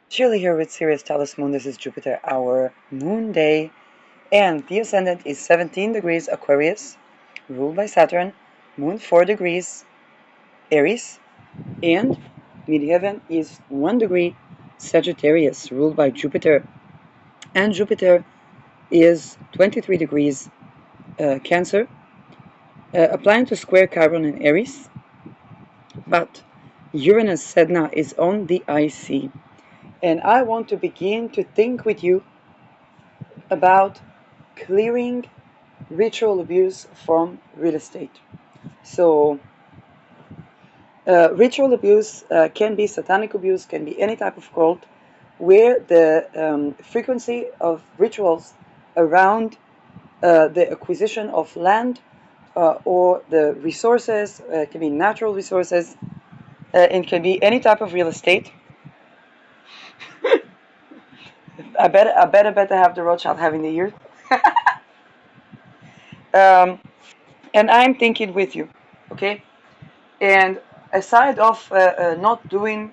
Shirley here with Sirius Talis Moon. This is Jupiter, our moon day, and the ascendant is 17 degrees Aquarius, ruled by Saturn, moon 4 degrees Aries, and midheaven is 1 degree Sagittarius, ruled by Jupiter, and Jupiter is 23 degrees Cancer, applying to square Chiron in Aries, but Uranus Sedna is on the IC. And I want to begin to think with you about clearing ritual abuse from real estate. So, ritual abuse can be satanic abuse, can be any type of cult, where the frequency of rituals around the acquisition of land or the resources, can be natural resources, and can be any type of real estate. I better have the Rothschild having the ear. And I'm thinking with you, okay? And aside of not doing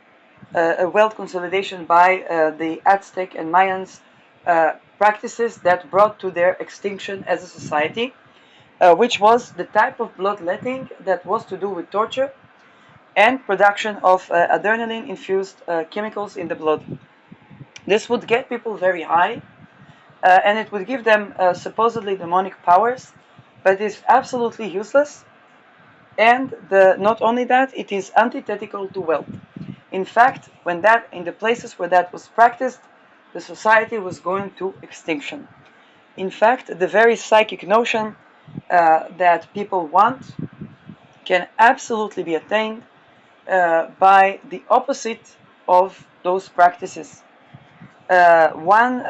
a wealth consolidation by the Aztec and Mayans practices that brought to their extinction as a society, which was the type of bloodletting that was to do with torture and production of adrenaline-infused chemicals in the blood. This would get people very high, and it would give them supposedly demonic powers, but it's absolutely useless. And not only that, it is antithetical to wealth. In fact, in the places where that was practiced, the society was going to extinction. In fact, the very psychic notion that people want can absolutely be attained by the opposite of those practices. One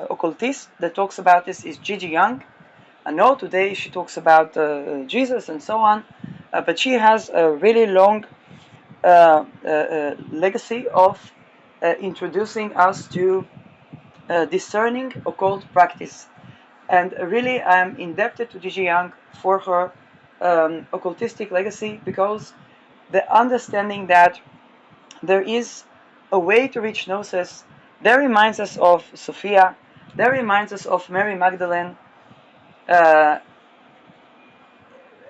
occultist that talks about this is Gigi Young. I know today she talks about Jesus and so on, but she has a really long legacy of introducing us to discerning occult practice. And really, I'm indebted to Gigi Young for her occultistic legacy, because the understanding that there is a way to reach gnosis, that reminds us of Sophia, that reminds us of Mary Magdalene,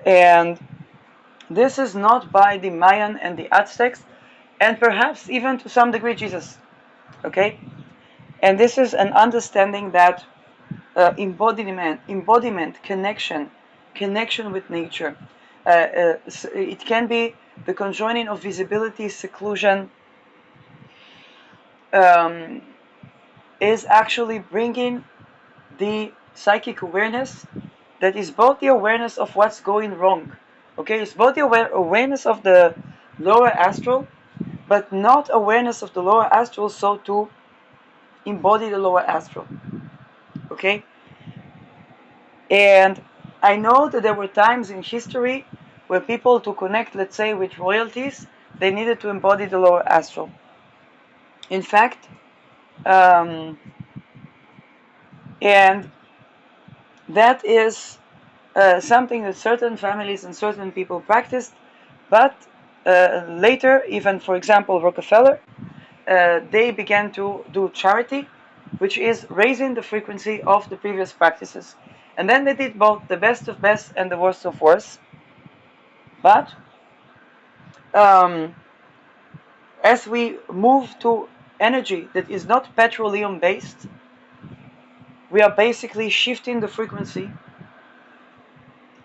and this is not by the Mayan and the Aztecs, and perhaps even to some degree Jesus. Okay? And this is an understanding that embodiment, connection with nature. It can be the conjoining of visibility, seclusion, is actually bringing the psychic awareness that is both the awareness of what's going wrong. Okay, it's both the awareness of the lower astral, but not awareness of the lower astral, so to embody the lower astral. Okay? And I know that there were times in history where people, to connect, let's say, with royalties, they needed to embody the lower astral. In fact, and that is something that certain families and certain people practiced, but later, even for example Rockefeller, they began to do charity, which is raising the frequency of the previous practices. And then they did both the best of best and the worst of worst. But as we move to energy that is not petroleum based, we are basically shifting the frequency,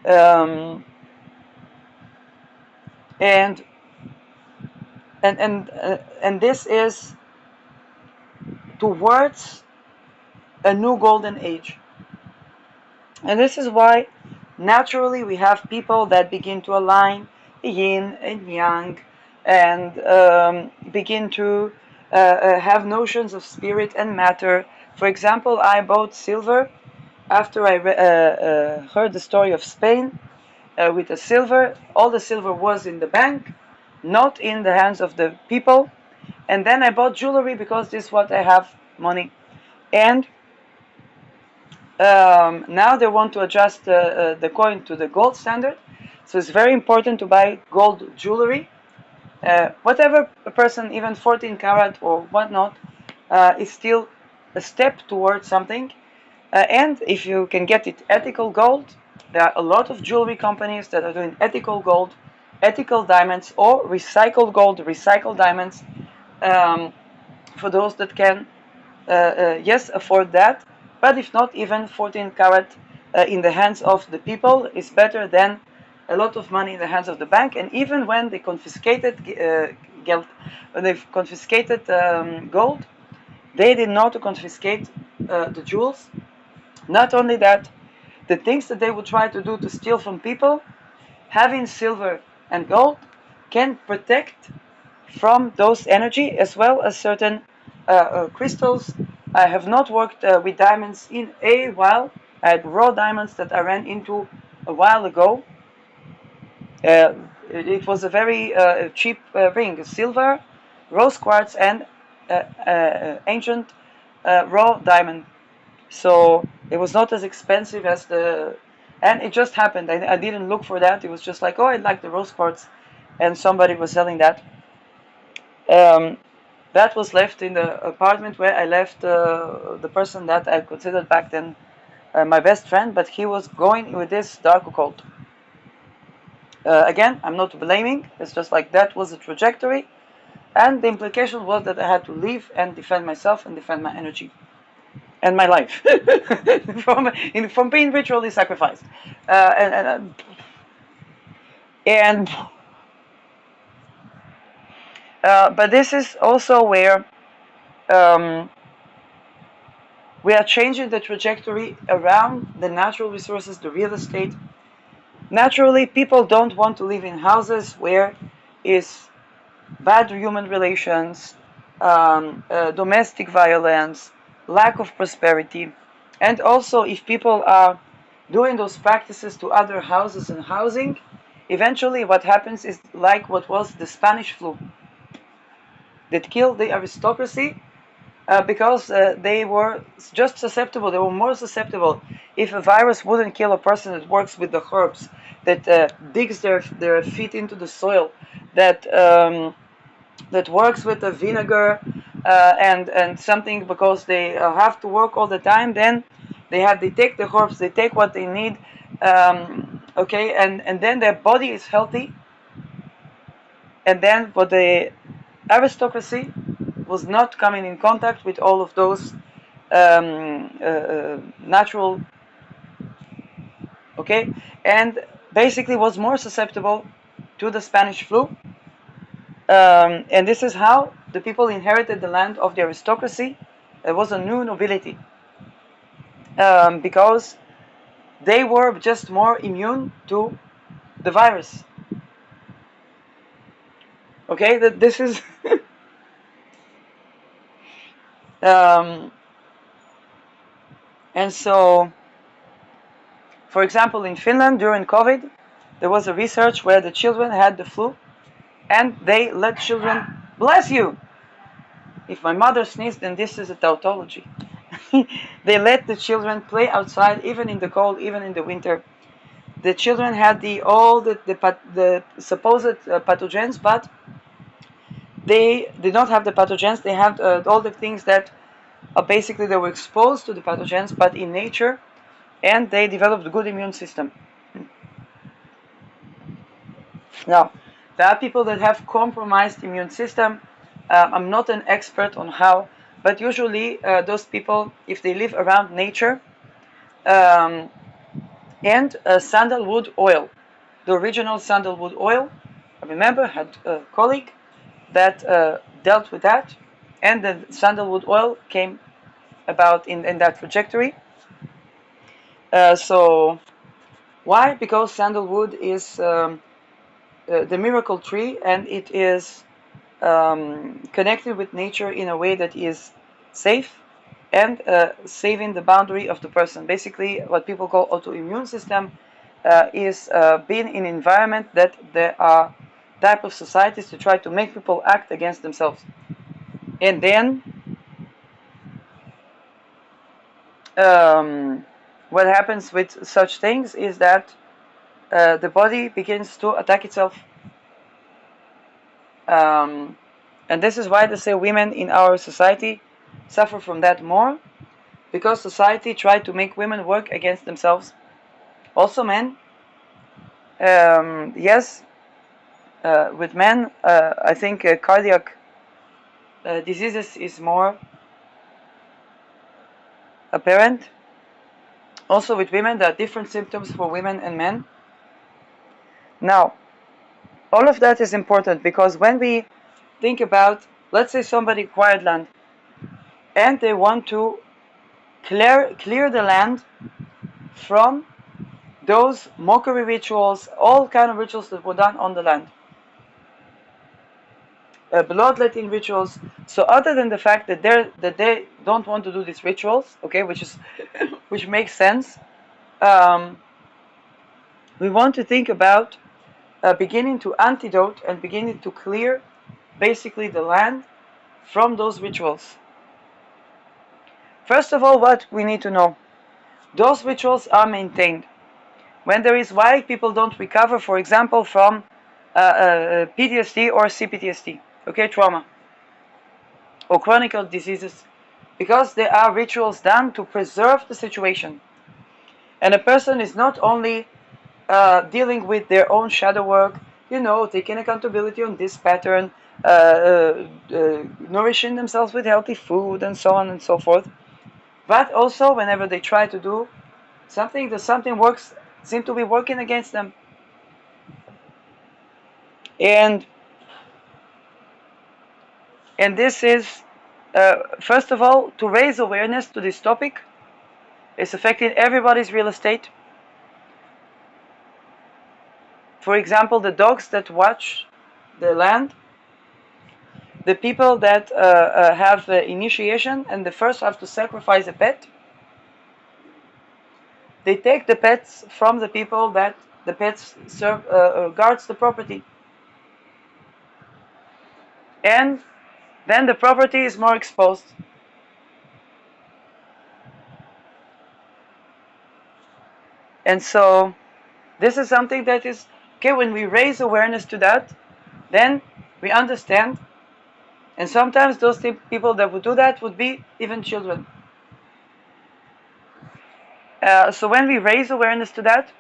and this is towards a new golden age. And this is why naturally we have people that begin to align yin and yang, and begin to have notions of spirit and matter. For example, I bought silver after I heard the story of Spain with the silver. All the silver was in the bank, not in the hands of the people. And then I bought jewelry because this is what I have money. And now they want to adjust the coin to the gold standard. So it's very important to buy gold jewelry whatever a person, even 14 karat or whatnot, is still a step towards something. And if you can get it ethical gold, there are a lot of jewelry companies that are doing ethical gold, ethical diamonds, or recycled gold, recycled diamonds, um, for those that can, yes, afford that. But if not, even 14 karat in the hands of the people is better than a lot of money in the hands of the bank. And even when they confiscated when they confiscated gold, they did not confiscate the jewels. Not only that, the things that they would try to do to steal from people, having silver and gold can protect from those energy, as well as certain crystals. I have not worked with diamonds in a while. I had raw diamonds that I ran into a while ago. Uh, it was a very cheap ring, silver, rose quartz, and ancient raw diamond. So it was not as expensive as the, and it just happened. I didn't look for that. It was just like, oh, I like the rose quartz, and somebody was selling that. Um, that was left in the apartment where I left the person that I considered back then my best friend, but he was going with this dark occult. Again, I'm not blaming. It's just like that was the trajectory, and the implication was that I had to leave and defend myself and defend my energy and my life from being ritually sacrificed. And but this is also where um, we are changing the trajectory around the natural resources, the real estate. Naturally, people don't want to live in houses where is bad human relations, domestic violence, lack of prosperity. And also, if people are doing those practices to other houses and housing, eventually what happens is like what was the Spanish flu that killed the aristocracy because they were just susceptible. They were more susceptible. If a virus wouldn't kill a person that works with the herbs, that digs their feet into the soil, that works with the vinegar and something, because they have to work all the time, then they take the herbs, they take what they need, okay, and then their body is healthy. And then for the aristocracy was not coming in contact with all of those natural, okay, and basically was more susceptible to the Spanish flu. And this is how the people inherited the land of the aristocracy. It was a new nobility, because they were just more immune to the virus. Okay, that this is um, and so, for example, in Finland during COVID, there was a research where the children had the flu, and they let children, bless you. If my mother sneezed, then this is a tautology. They let the children play outside, even in the cold, even in the winter. The children had all the supposed pathogens, but they did not have the pathogens. They had all the things that basically they were exposed to the pathogens, but in nature, and they developed a good immune system. Now, there are people that have compromised immune system. I'm not an expert on how, but usually those people, if they live around nature, um, and sandalwood oil, the original sandalwood oil. I remember I had a colleague that dealt with that, and the sandalwood oil came about in that trajectory. So why? Because sandalwood is the miracle tree, and it is connected with nature in a way that is safe and saving the boundary of the person. Basically, what people call autoimmune system is being in an environment that there are type of societies to try to make people act against themselves. And then what happens with such things is that the body begins to attack itself. Um, and this is why they say women in our society suffer from that more, because society tried to make women work against themselves. Also, men, yes, with men, I think cardiac diseases is more apparent. Also, with women, there are different symptoms for women and men. Now, all of that is important because when we think about, let's say somebody acquired land and they want to clear the land from those mockery rituals, all kind of rituals that were done on the land, bloodletting rituals. So other than the fact that they don't want to do these rituals, okay, which makes sense, we want to think about beginning to antidote and beginning to clear basically the land from those rituals. First of all, what we need to know, those rituals are maintained. When there is why people don't recover, for example, from PTSD or CPTSD, okay, trauma, or chronic diseases, because there are rituals done to preserve the situation. And a person is not only dealing with their own shadow work, taking accountability on this pattern, nourishing themselves with healthy food, and so on and so forth. But also, whenever they try to do something, that something works, seem to be working against them. And this is, first of all, to raise awareness to this topic. It's affecting everybody's real estate. For example, the dogs that watch the land, the people that have initiation and the first have to sacrifice a pet, they take the pets from the people that the pets serve, guards the property. And then the property is more exposed. And so this is something that is, okay, when we raise awareness to that, then we understand. And sometimes those people that would do that would be even children. So when we raise awareness to that,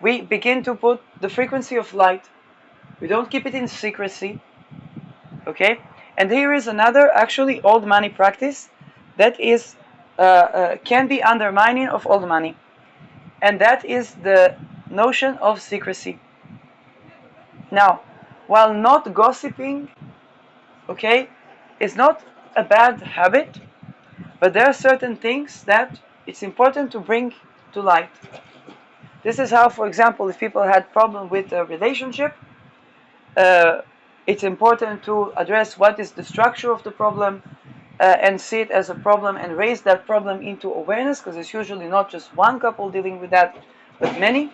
we begin to put the frequency of light. We don't keep it in secrecy. Okay? And here is another actually old money practice that is can be undermining of old money. And that is the notion of secrecy. Now, while not gossiping, okay, is not a bad habit, but there are certain things that it's important to bring to light. This is how, for example, if people had problem with a relationship, it's important to address what is the structure of the problem and see it as a problem and raise that problem into awareness, because it's usually not just one couple dealing with that, but many.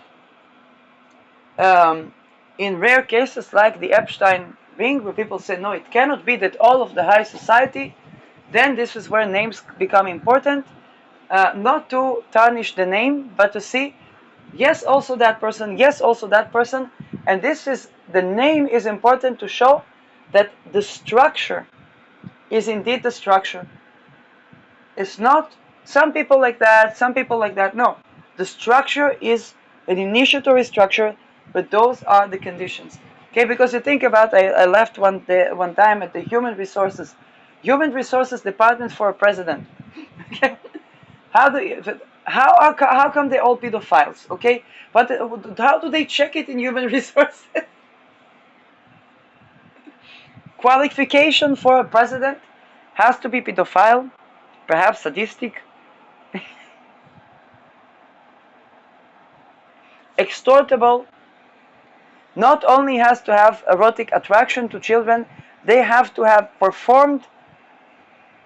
In rare cases like the Epstein ring, where people say, no, it cannot be that all of the high society, then this is where names become important. Not to tarnish the name, but to see, yes, also that person, yes, also that person. And this is, the name is important to show that the structure is indeed the structure. It's not some people like that, some people like that. No, the structure is an initiatory structure, but those are the conditions. Okay, because you think about, I left one time at the human resources department for a president. Okay, how come they're all pedophiles? Okay, but how do they check it in human resources? Qualification for a president has to be pedophile, perhaps sadistic, extortable, not only has to have erotic attraction to children, they have to have performed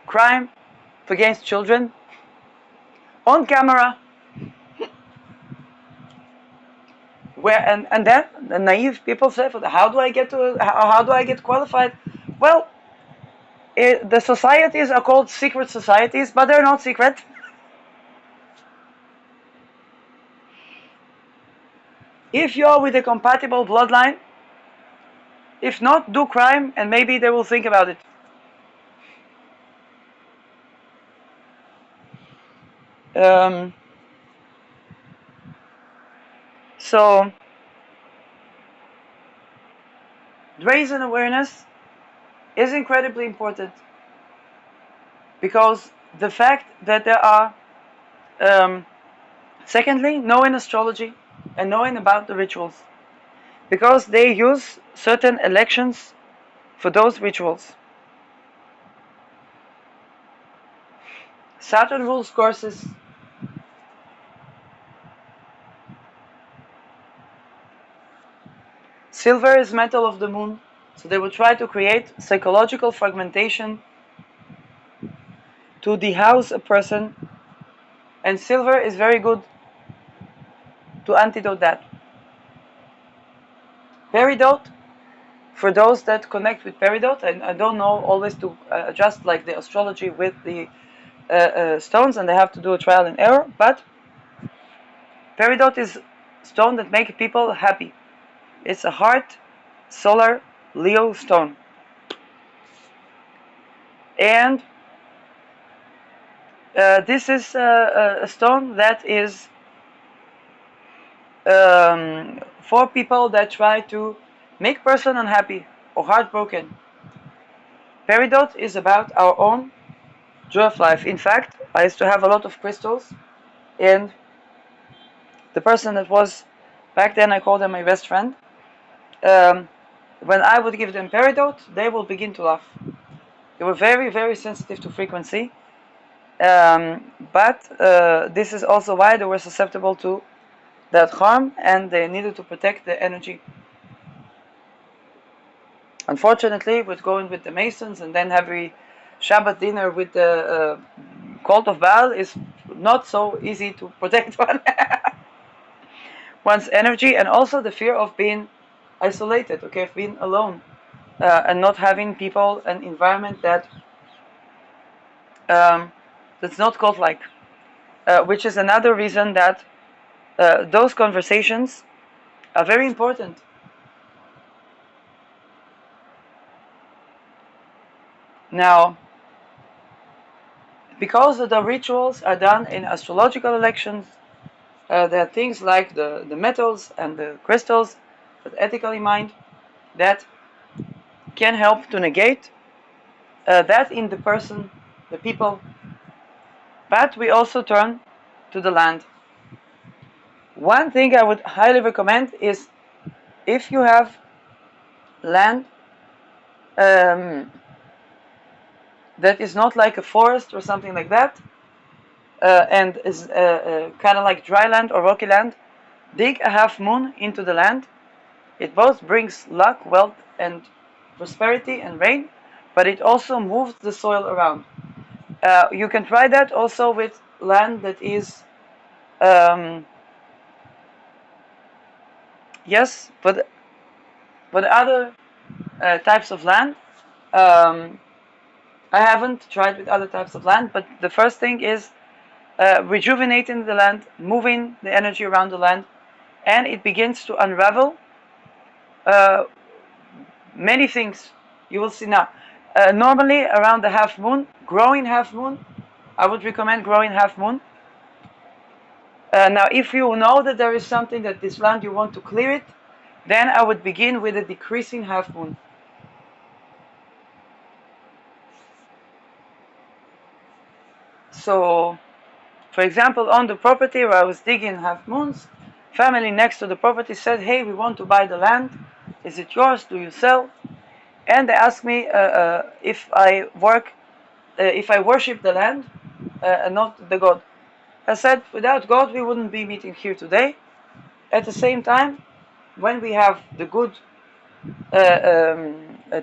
crime against children on camera. Where and then the naive people say, how do I get qualified? Well, the societies are called secret societies, but they're not secret. If you're with a compatible bloodline, If not, do crime and maybe they will think about it. Um, so, raising awareness is incredibly important because the fact that there are, secondly, knowing astrology and knowing about the rituals, because they use certain elections for those rituals. Saturn rules courses. Silver is metal of the moon, so they will try to create psychological fragmentation to dehouse a person, and silver is very good to antidote that. Peridot, for those that connect with peridot, and I don't know always to adjust like the astrology with the stones, and they have to do a trial and error, but peridot is stone that make people happy. It's a heart, solar, Leo stone. And this is a stone that is for people that try to make person unhappy or heartbroken. Peridot is about our own joy of life. In fact, I used to have a lot of crystals, and the person that was back then, I called them my best friend. When I would give them peridot, they will begin to laugh. They were very, very sensitive to frequency, but this is also why they were susceptible to that harm, and they needed to protect the energy. Unfortunately, with going with the Masons and then every Shabbat dinner with the cult of Baal is not so easy to protect one's energy, and also the fear of being isolated, okay, of being alone, and not having people and environment that that's not cult-like, which is another reason that those conversations are very important. Now, because the rituals are done in astrological elections, there are things like the metals and the crystals, but ethically mined, that can help to negate that in the person, the people. But we also turn to the land. One thing I would highly recommend is if you have land that is not like a forest or something like that, and is kind of like dry land or rocky land, dig a half moon into the land. It both brings luck, wealth, and prosperity and rain, but it also moves the soil around. You can try that also with land that is, yes, but other types of land. I haven't tried with other types of land, but the first thing is rejuvenating the land, moving the energy around the land, and it begins to unravel uh, many things. You will see now. Normally, around the half moon, growing half moon, I would recommend growing half moon. Now, if you know that there is something that this land you want to clear it, then I would begin with a decreasing half moon. So, for example, on the property where I was digging half moons, family next to the property said, "Hey, we want to buy the land. Is it yours? Do you sell?" And they asked me if I worship the land and not the God. I said, without God, we wouldn't be meeting here today. At the same time, when we have the good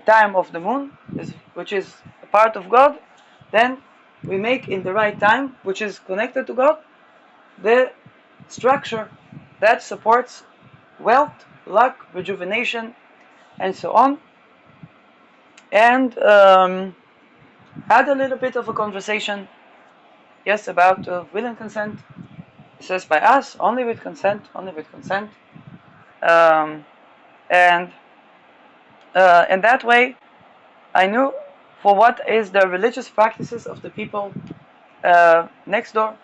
time of the moon, which is a part of God, then we make in the right time, which is connected to God, the structure that supports wealth, luck, rejuvenation, and so on. And had a little bit of a conversation, yes, about will and consent. It says by us, only with consent, only with consent. And And that way I knew for what is the religious practices of the people next door,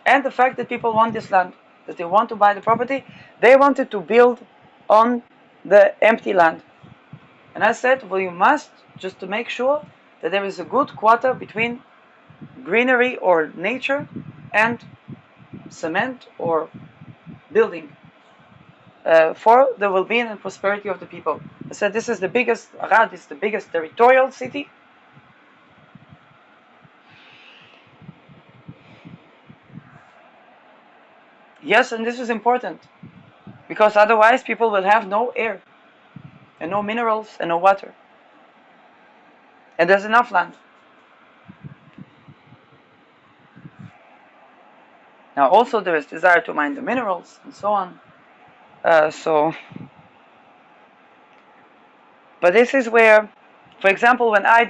and the fact that people want this land, that they want to buy the property. They wanted to build on the empty land. And I said, well, you must, just to make sure that there is a good quarter between greenery or nature and cement or building, for the well-being and prosperity of the people. I said, this is the biggest, Arad is the biggest territorial city. Yes, and this is important, because otherwise people will have no air and no minerals and no water. And there's enough land. Now also there is desire to mine the minerals and so on. But this is where, for example, when I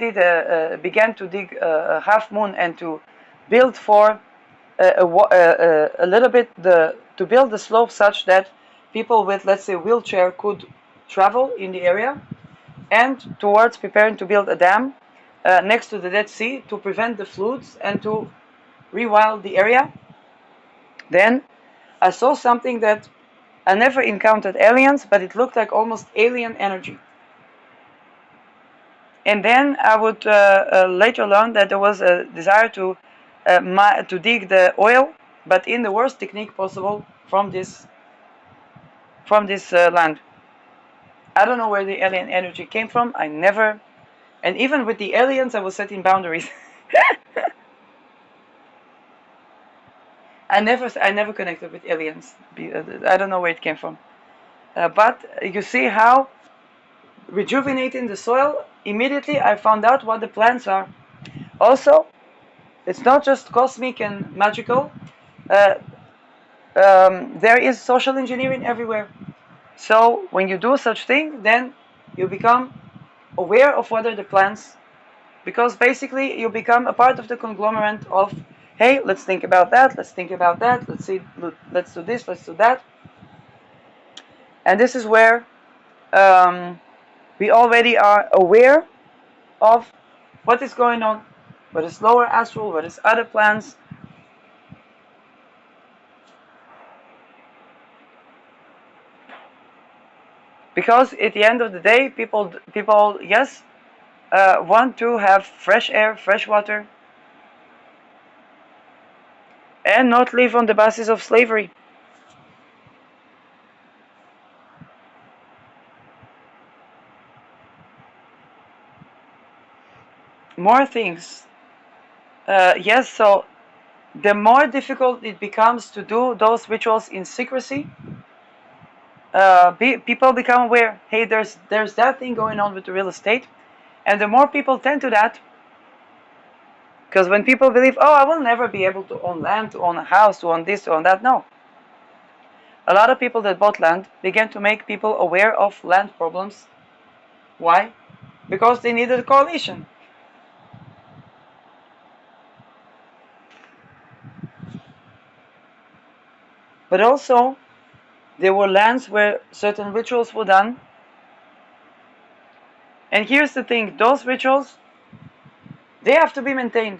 began to dig a half moon and to build for a little bit to build the slope such that people with, let's say, wheelchair could travel in the area, and towards preparing to build a dam next to the Dead Sea to prevent the floods and to rewild the area. Then I saw something that I never encountered aliens, but it looked like almost alien energy. And then I would later learn that there was a desire to dig the oil, but in the worst technique possible from this land. I don't know where the alien energy came from. I never, and even with the aliens, I was setting boundaries. I never connected with aliens. I don't know where it came from. But you see how rejuvenating the soil, immediately I found out what the plants are. Also, it's not just cosmic and magical. There is social engineering everywhere. So when you do such thing, then you become aware of what are the plants, because basically you become a part of the conglomerate of, hey, let's think about that, let's think about that, let's do this, let's do that. And this is where we already are aware of what is going on, what is lower astral, what is other plans. Because at the end of the day, people yes, want to have fresh air, fresh water, and not live on the basis of slavery. More things. Yes, so the more difficult it becomes to do those rituals in secrecy, people become aware, hey, there's that thing going on with the real estate. And the more people tend to that, because when people believe, oh, I will never be able to own land, to own a house, to own this, to own that, no. A lot of people that bought land began to make people aware of land problems. Why? Because they needed a coalition. But also, there were lands where certain rituals were done. And here's the thing, those rituals, they have to be maintained.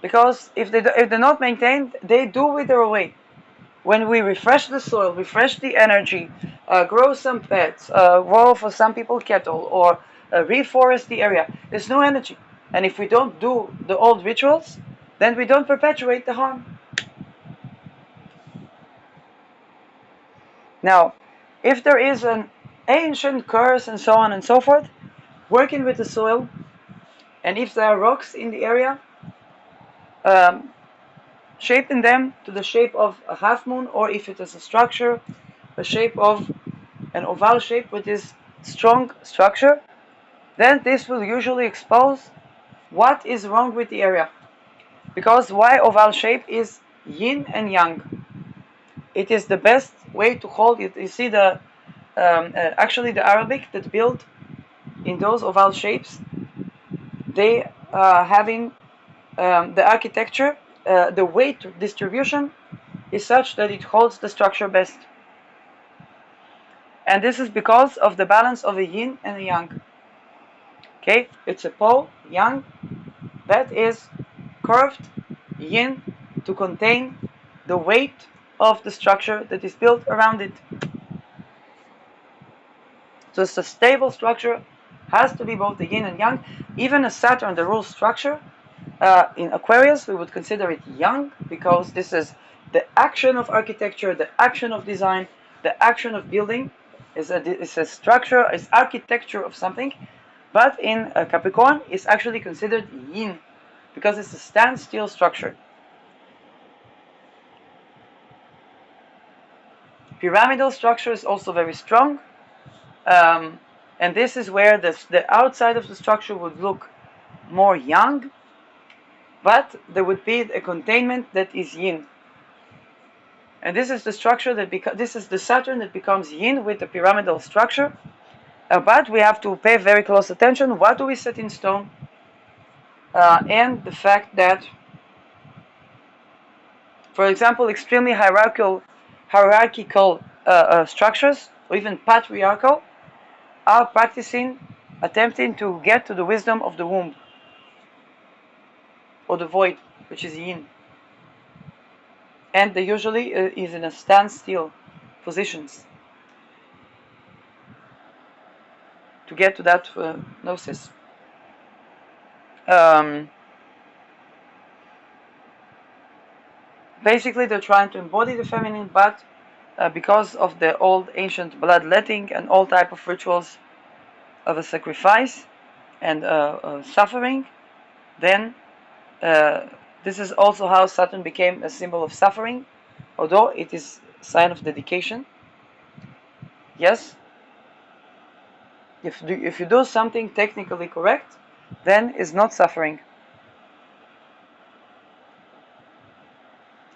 Because if they're not maintained, they do wither away. When we refresh the soil, refresh the energy, grow some pets, grow for some people cattle, or reforest the area, there's no energy. And if we don't do the old rituals, then we don't perpetuate the harm. Now, if there is an ancient curse and so on and so forth, working with the soil, and if there are rocks in the area, shaping them to the shape of a half moon, or if it is a structure, a shape of an oval shape with this strong structure, then this will usually expose what is wrong with the area. Because why oval shape is yin and yang. It is the best way to hold it. You see actually the Arabic that built in those oval shapes, they having the architecture, the weight distribution is such that it holds the structure best. And this is because of the balance of a yin and a yang. Okay, it's a pole, yang, that is curved yin to contain the weight of the structure that is built around it. So it's a stable structure, has to be both the yin and yang. Even a Saturn, the rule structure, in Aquarius, we would consider it yang because this is the action of architecture, the action of design, the action of building. It's a structure, it's architecture of something. But in Capricorn, it's actually considered yin because it's a standstill structure. Pyramidal structure is also very strong. And this is where the outside of the structure would look more yang, but there would be a containment that is yin. And this is the structure this is the Saturn that becomes yin with the pyramidal structure. But we have to pay very close attention. What do we set in stone? And the fact that, for example, extremely hierarchical structures, or even patriarchal, are attempting to get to the wisdom of the womb, or the void, which is yin. And they usually is in a standstill positions to get to that gnosis. Basically, they're trying to embody the feminine, but because of the old ancient bloodletting and all type of rituals of a sacrifice and suffering, then this is also how Saturn became a symbol of suffering, although it is a sign of dedication. Yes, if you do something technically correct, then it's not suffering.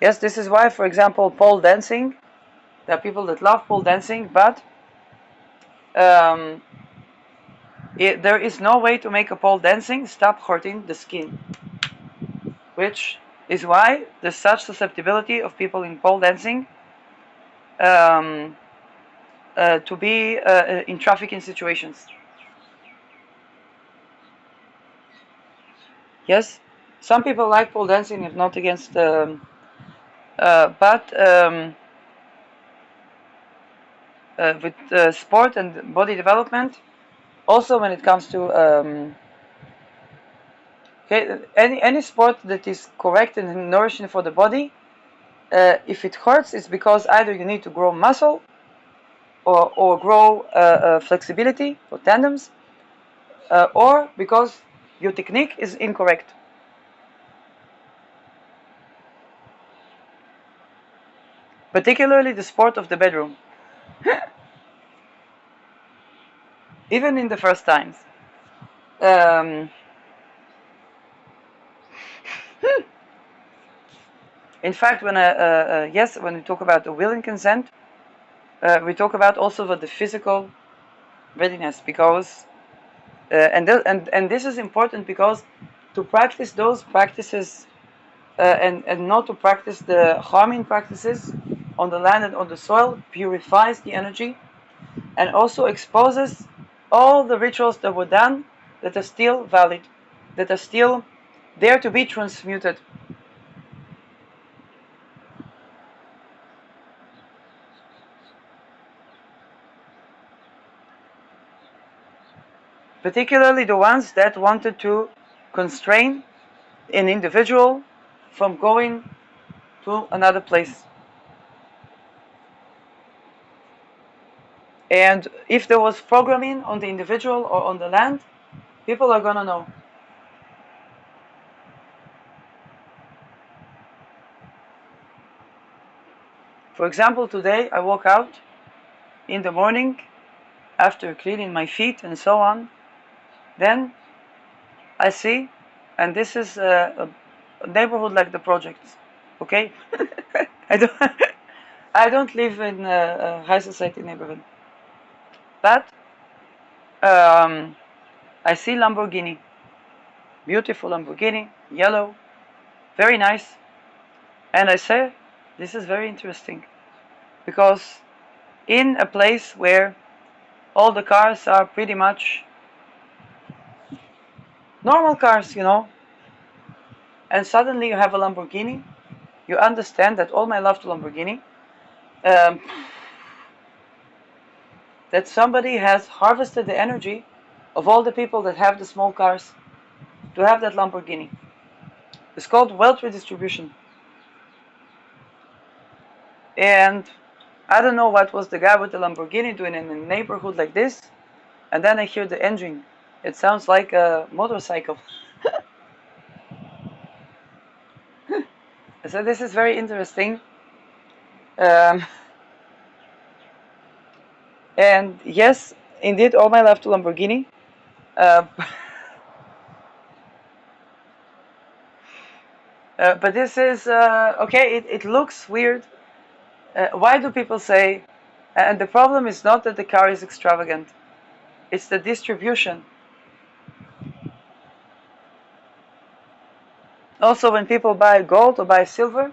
Yes, this is why, for example, pole dancing, there are people that love pole dancing, but there is no way to make a pole dancing stop hurting the skin, which is why there's such susceptibility of people in pole dancing to be in trafficking situations. Yes, some people like pole dancing, if not against, but with sport and body development, also when it comes to any sport that is correct and nourishing for the body, if it hurts, it's because either you need to grow muscle or grow flexibility or tandems, or because your technique is incorrect. Particularly the sport of the bedroom. Even in the first times. In fact, when we talk about the will and consent, we talk about also the physical readiness, because and this is important because to practice those practices and not to practice the harming practices on the land and on the soil purifies the energy and also exposes all the rituals that were done that are still valid, that are still there to be transmuted. Particularly the ones that wanted to constrain an individual from going to another place. And if there was programming on the individual or on the land, people are gonna know. For example, today I woke out in the morning after cleaning my feet and so on. Then I see, and this is a neighborhood like the projects, okay? I don't live in a high society neighborhood, but I see Lamborghini, beautiful Lamborghini, yellow, very nice, and I say, this is very interesting, because in a place where all the cars are pretty much normal cars, and suddenly you have a Lamborghini. You understand that all my love to Lamborghini, um, that somebody has harvested the energy of all the people that have the small cars to have that Lamborghini. It's called wealth redistribution. And I don't know what was the guy with the Lamborghini doing in a neighborhood like this. And then I hear the engine. It sounds like a motorcycle. So this is very interesting. Um, and yes, indeed, all my love to Lamborghini. Uh, but this is okay. It looks weird. Why do people say? And the problem is not that the car is extravagant; it's the distribution. Also, when people buy gold or buy silver,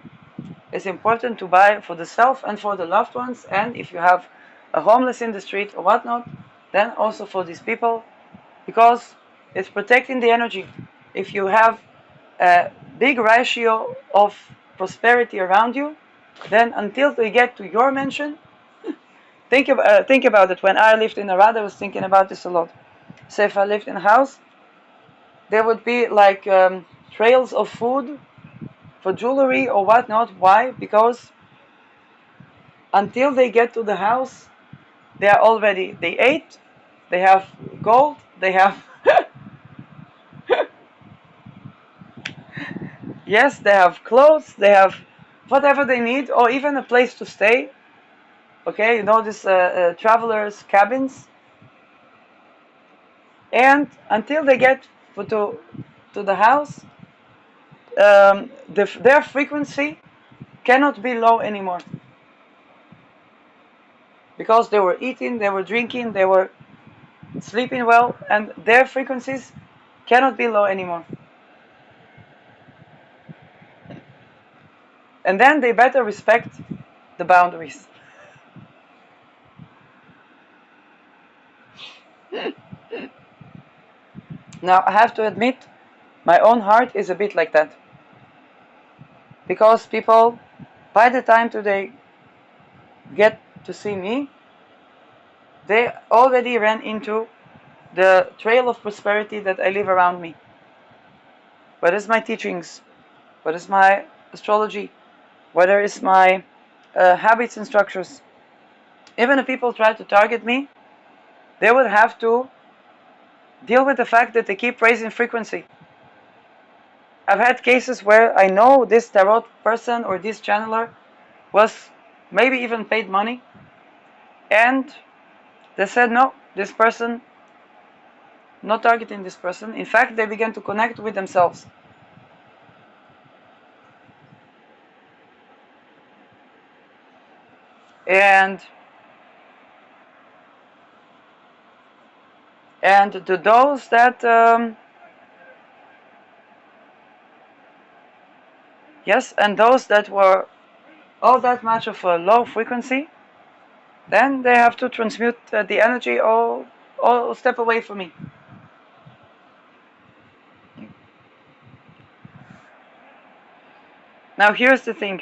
it's important to buy for the self and for the loved ones. And if you have a homeless in the street or whatnot, then also for these people, because it's protecting the energy. If you have a big ratio of prosperity around you, then until they get to your mansion, think about it. When I lived in Arad, I was thinking about this a lot. So if I lived in a house, there would be like trails of food for jewelry or whatnot. Why? Because until they get to the house, they ate, they have gold, they have yes, they have clothes, they have whatever they need, or even a place to stay. Okay, this travelers cabins, and until they get to the house, their frequency cannot be low anymore, because they were eating, they were drinking, they were sleeping well, and their frequencies cannot be low anymore. And then they better respect the boundaries. Now, I have to admit, my own heart is a bit like that. Because people, by the time they get to see me, they already ran into the trail of prosperity that I live around me. What is my teachings? What is my astrology? Whether it's my habits and structures. Even if people try to target me, they would have to deal with the fact that they keep raising frequency. I've had cases where I know this tarot person or this channeler was maybe even paid money, and they said no, this person, not targeting this person. In fact, they began to connect with themselves. And to those that yes, and those that were all that much of a low frequency, then they have to transmute the energy or step away from me. Now here's the thing.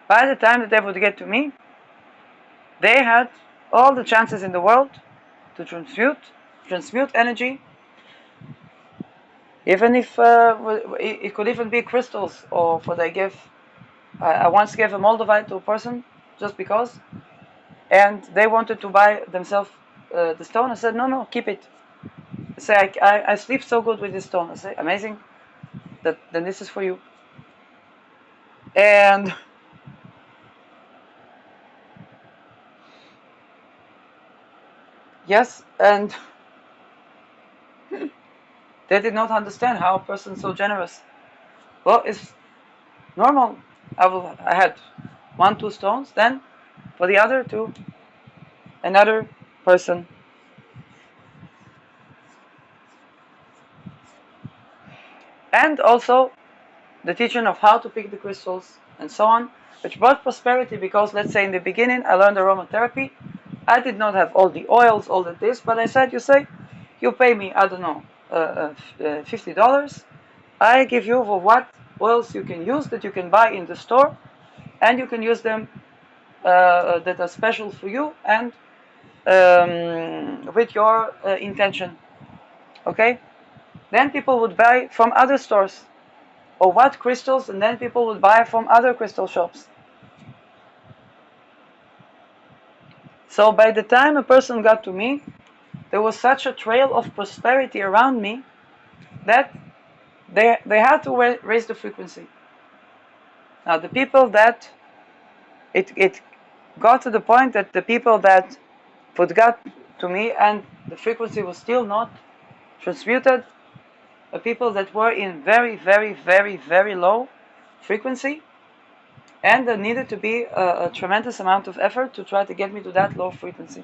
By the time that they would get to me, they had all the chances in the world to transmute energy, even if it could even be crystals, or what I give. I once gave a moldavite to a person just because, and they wanted to buy themselves the stone. I said, no, keep it. I say, I sleep so good with this stone. I say, amazing. Then this is for you. And yes, and they did not understand how a person so generous. Well, it's normal. I had 1, 2 stones. Then for the other to another person. And also the teaching of how to pick the crystals and so on, which brought prosperity because, let's say, in the beginning, I learned aromatherapy. I did not have all the oils, all the this, but I said, you pay me, I don't know, $50. I give you for what oils you can use that you can buy in the store, and you can use them that are special for you and with your intention. Okay? Then people would buy from other stores. Or what crystals, and then people would buy from other crystal shops. So by the time a person got to me, there was such a trail of prosperity around me that they had to raise the frequency. Now the people that it got to the point that the people that would got to me and the frequency was still not transmuted, the people that were in very, very, very, very low frequency, and there needed to be a tremendous amount of effort to try to get me to that low frequency.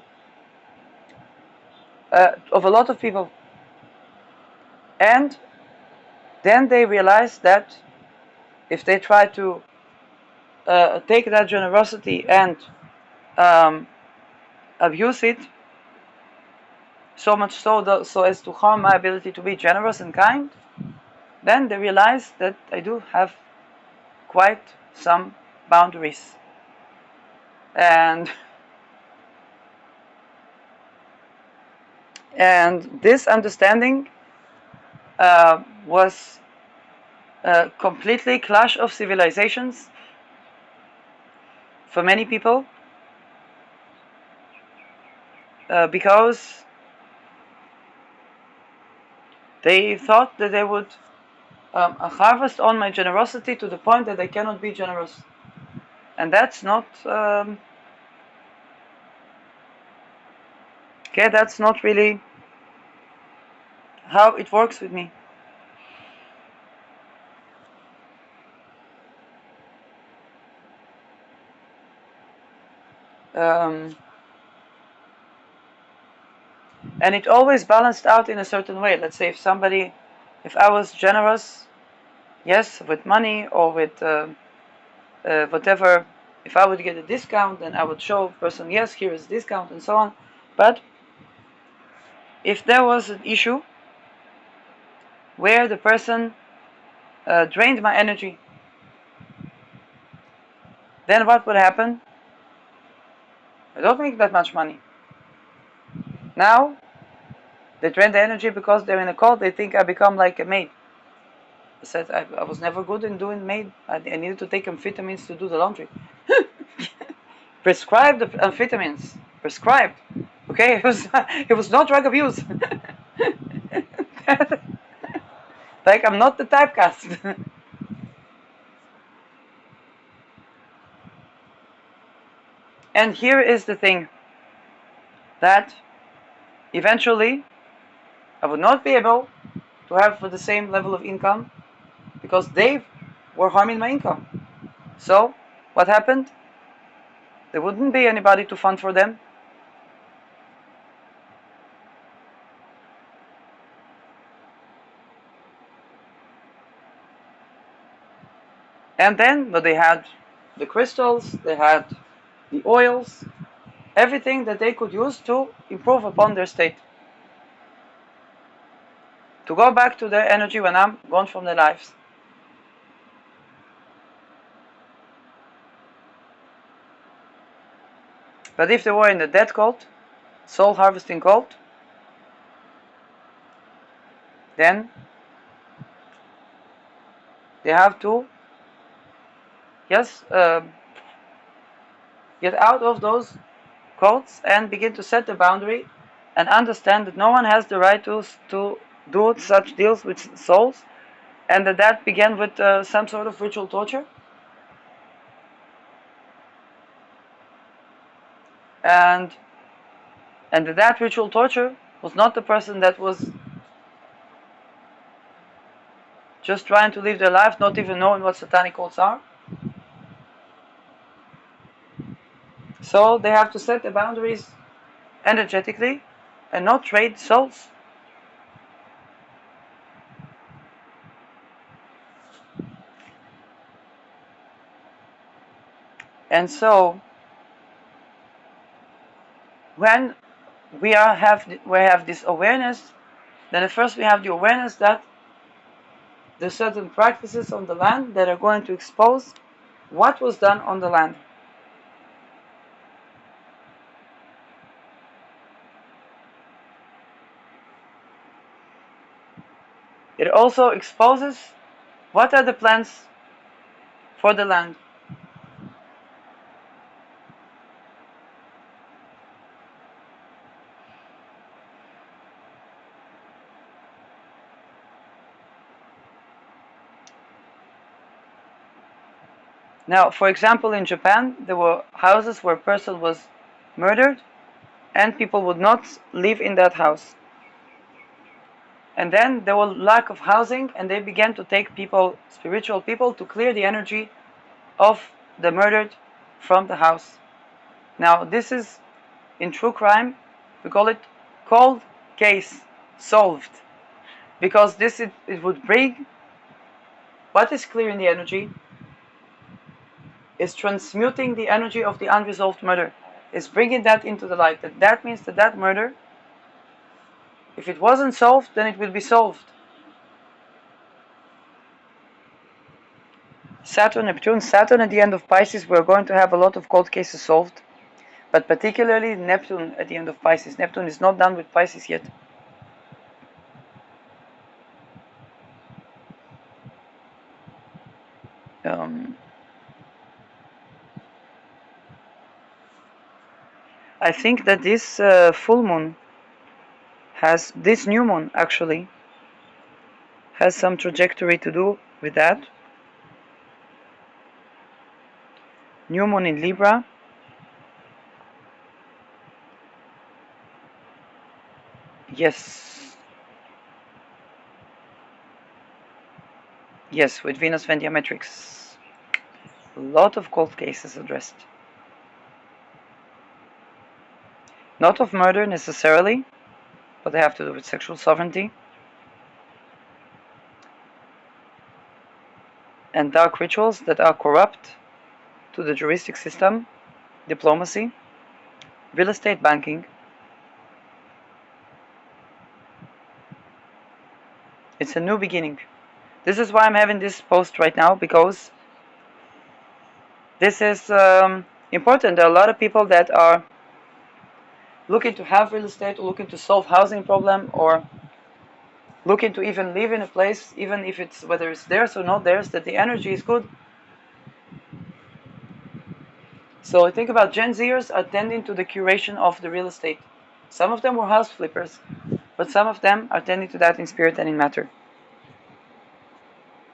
Of a lot of people. And then they realized that if they try to take that generosity and abuse it, so much so as to harm my ability to be generous and kind, then they realize that I do have quite some boundaries. And this understanding was a completely clash of civilizations for many people, because they thought that they would harvest on my generosity to the point that I cannot be generous. And that's not okay, that's not really how it works with me. And it always balanced out in a certain way. Let's say if I was generous, yes, with money or with whatever, if I would get a discount, then I would show a person, yes, here is a discount and so on. But if there was an issue where the person drained my energy, then what would happen? I don't make that much money. Now, they drain the energy because they're in a cult, they think I become like a maid. I said I was never good in doing maid. I needed to take amphetamines to do the laundry. Prescribed amphetamines. Prescribed. Okay, it was not drug abuse. Like, I'm not the typecast. And here is the thing, that eventually I would not be able to have for the same level of income because they were harming my income. So what happened? There wouldn't be anybody to fund for them. And then, but they had the crystals, they had the oils, everything that they could use to improve upon their state, to go back to their energy when I'm gone from their lives. But if they were in the dead cult, soul harvesting cult, then they have to, yes, get out of those cults and begin to set the boundary and understand that no one has the right to do such deals with souls, and that began with some sort of ritual torture. And that ritual torture was not the person that was just trying to live their life, not even knowing what satanic cults are. So they have to set the boundaries energetically and not trade souls. And so when we have this awareness, then at first we have the awareness that there's certain practices on the land that are going to expose what was done on the land. It also exposes what are the plans for the land. Now, for example, in Japan, there were houses where a person was murdered and people would not live in that house. And then there was lack of housing, and they began to take people, spiritual people, to clear the energy of the murdered from the house. Now, this is, in true crime, we call it cold case solved. Because it would bring what is clearing the energy is transmuting the energy of the unresolved murder. Is bringing that into the light. That means that murder, if it wasn't solved, then it will be solved. Saturn at the end of Pisces, we're going to have a lot of cold cases solved. But particularly Neptune at the end of Pisces. Neptune is not done with Pisces yet. I think that this full moon this new moon actually has some trajectory to do with that. New moon in Libra. Yes. Yes, with Venus Vendiamatrix. A lot of cold cases addressed. Not of murder necessarily, but they have to do with sexual sovereignty and dark rituals that are corrupt to the juristic system, diplomacy, real estate, banking. It's a new beginning. This is why I'm having this post right now, because this is important. There are a lot of people that are looking to have real estate, or looking to solve housing problem, or looking to even live in a place, even if it's whether it's theirs or not theirs, that the energy is good. So I think about Gen Zers are tending to the curation of the real estate. Some of them were house flippers, but some of them are tending to that in spirit and in matter.